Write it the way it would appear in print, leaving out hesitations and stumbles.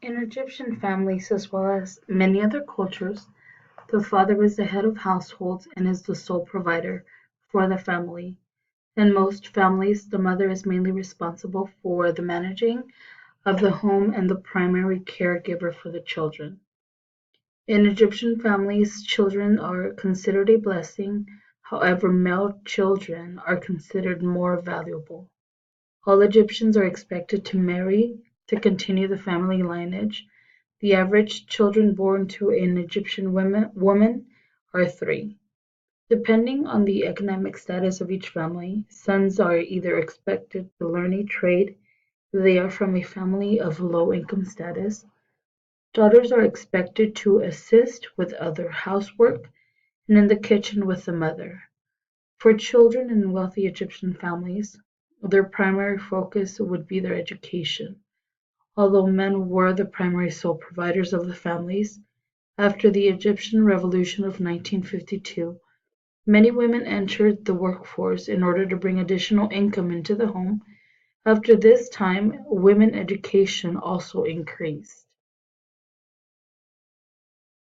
In Egyptian families, as well as many other cultures, the father is the head of households and is the sole provider for the family. In most families, the mother is mainly responsible for the managing of the home and the primary caregiver for the children. In Egyptian families, children are considered a blessing, however, male children are considered more valuable. All Egyptians are expected to marry to continue the family lineage. The average children born to an Egyptian woman are three. Depending on the economic status of each family, sons are either expected to learn a trade if they are from a family of low income status. Daughters are expected to assist with other housework and in the kitchen with the mother. For children in wealthy Egyptian families, their primary focus would be their education. Although men were the primary sole providers of the families, after the Egyptian Revolution of 1952, many women entered the workforce in order to bring additional income into the home. After this time, women education also increased.